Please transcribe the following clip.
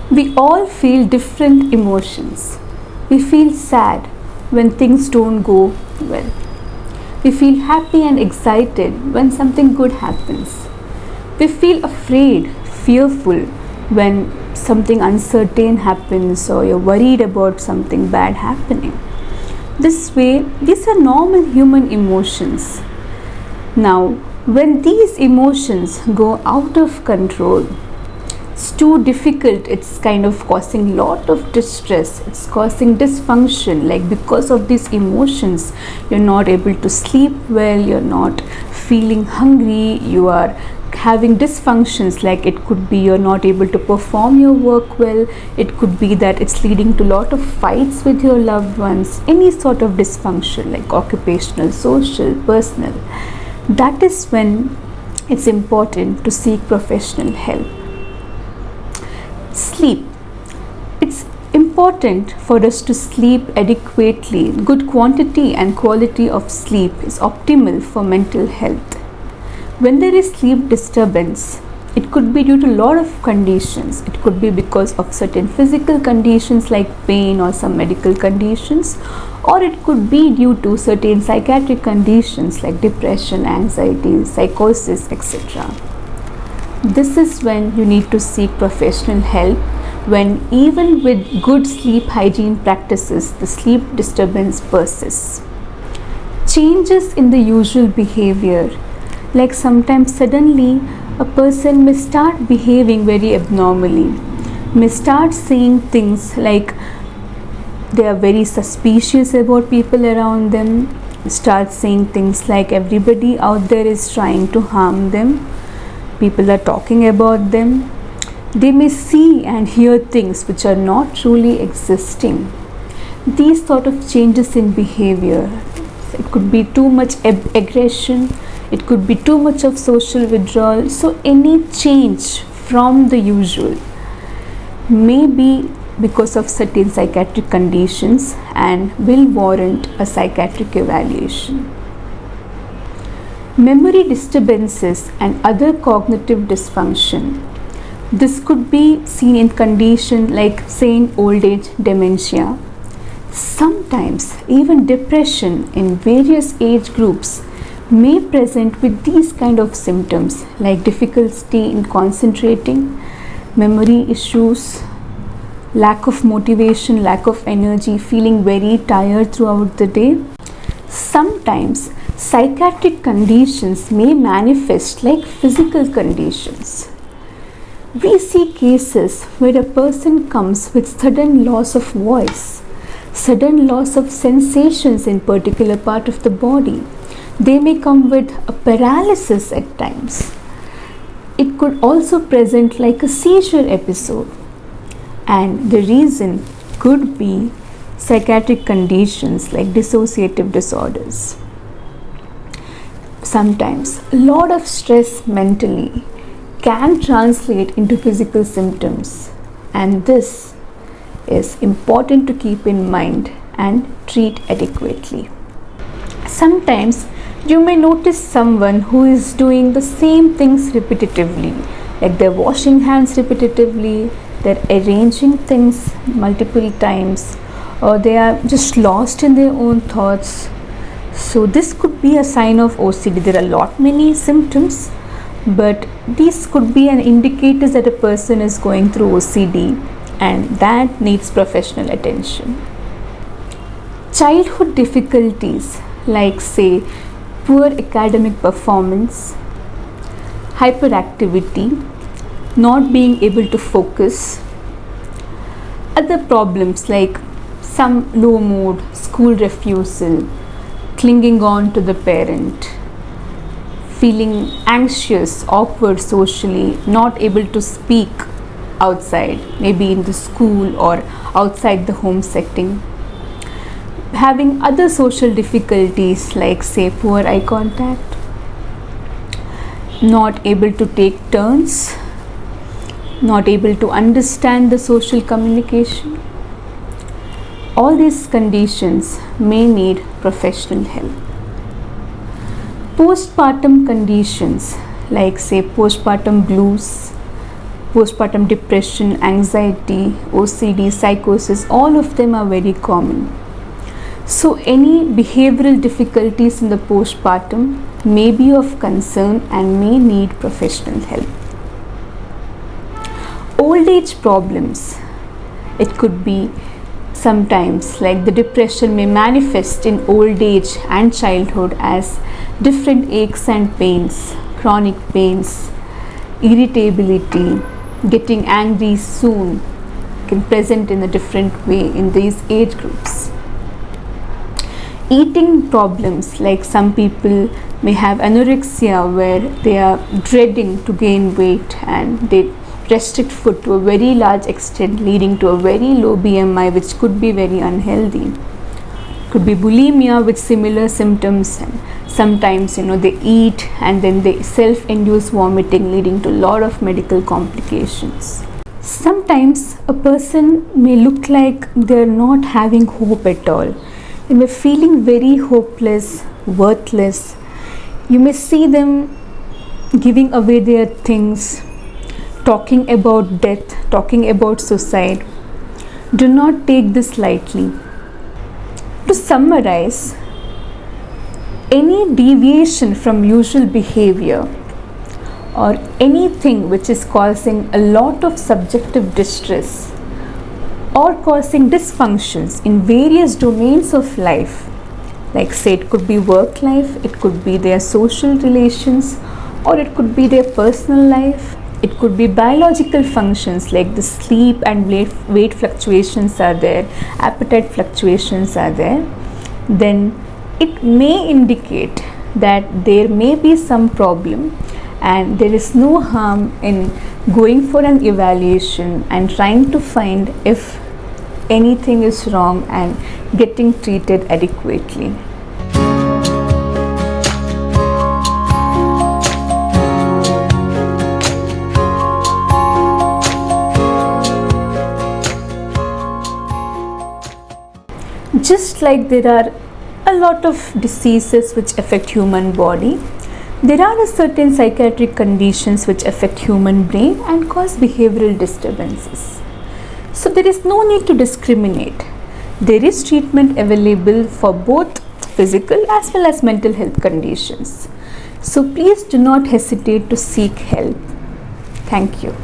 We all feel different emotions. We feel sad when things don't go well. We feel happy and excited when something good happens. We feel afraid, fearful when something uncertain happens or you're worried about something bad happening. This way, these are normal human emotions. Now, when these emotions go out of control, it's too difficult, it's kind of causing lot of distress, it's causing dysfunction, like because of these emotions you're not able to sleep well, you're not feeling hungry, you are having dysfunctions, like it could be you're not able to perform your work well, it could be that it's leading to lot of fights with your loved ones, any sort of dysfunction like occupational, social, personal. That is when it's important to seek professional help. Sleep. It's important for us to sleep adequately. Good quantity and quality of sleep is optimal for mental health. When there is sleep disturbance, it could be due to a lot of conditions. It could be because of certain physical conditions like pain or some medical conditions, or it could be due to certain psychiatric conditions like depression, anxiety, psychosis, etc. This is when you need to seek professional help, when even with good sleep hygiene practices, the sleep disturbance persists. Changes in the usual behavior, like sometimes suddenly a person may start behaving very abnormally, may start saying things like they are very suspicious about people around them, start saying things like everybody out there is trying to harm them, people are talking about them. They may see and hear things which are not truly existing. These sort of changes in behavior, it could be too much aggression, it could be too much of social withdrawal. So any change from the usual may be because of certain psychiatric conditions and will warrant a psychiatric evaluation. Memory disturbances and other cognitive dysfunction. This could be seen in conditions like, say, in old age dementia. Sometimes even depression in various age groups may present with these kind of symptoms like difficulty in concentrating, memory issues, lack of motivation, lack of energy, feeling very tired throughout the day. Sometimes psychiatric conditions may manifest like physical conditions. We see cases where a person comes with sudden loss of voice, sudden loss of sensations in particular part of the body. They may come with a paralysis at times. It could also present like a seizure episode, and the reason could be psychiatric conditions like dissociative disorders. Sometimes a lot of stress mentally can translate into physical symptoms, and this is important to keep in mind and treat adequately. Sometimes you may notice someone who is doing the same things repetitively, like they're washing hands repetitively, they're arranging things multiple times, or they are just lost in their own thoughts. So this could be a sign of OCD. There are many symptoms, but these could be an indicators that a person is going through OCD, and that needs professional attention. Childhood difficulties like, say, poor academic performance, hyperactivity, not being able to focus, other problems like some low mood, school refusal, clinging on to the parent, feeling anxious, awkward socially, not able to speak outside, maybe in the school or outside the home setting, having other social difficulties like, say, poor eye contact, not able to take turns, not able to understand the social communication. All these conditions may need professional help. Postpartum conditions like say postpartum blues, postpartum depression, anxiety, OCD, psychosis, all of them are very common. So any behavioral difficulties in the postpartum may be of concern and may need professional help. Old age problems, it could be sometimes like the depression may manifest in old age and childhood as different aches and pains, chronic pains, irritability, getting angry soon can present in a different way in these age groups. Eating problems, like some people may have anorexia where they are dreading to gain weight and they restrict food to a very large extent, leading to a very low BMI, which could be very unhealthy. Could be bulimia with similar symptoms, and sometimes they eat and then they self-induce vomiting, leading to a lot of medical complications. Sometimes a person may look like they're not having hope at all. They may feeling very hopeless, worthless. You may see them giving away their things, talking about death, talking about suicide. Do not take this lightly. To summarize, any deviation from usual behavior or anything which is causing a lot of subjective distress or causing dysfunctions in various domains of life, like say it could be work life, it could be their social relations, or it could be their personal life, it could be biological functions like the sleep and weight fluctuations are there, appetite fluctuations are there, then it may indicate that there may be some problem, and there is no harm in going for an evaluation and trying to find if anything is wrong and getting treated adequately. Just like there are a lot of diseases which affect human body, there are certain psychiatric conditions which affect human brain and cause behavioral disturbances. So there is no need to discriminate. There is treatment available for both physical as well as mental health conditions. So please do not hesitate to seek help. Thank you.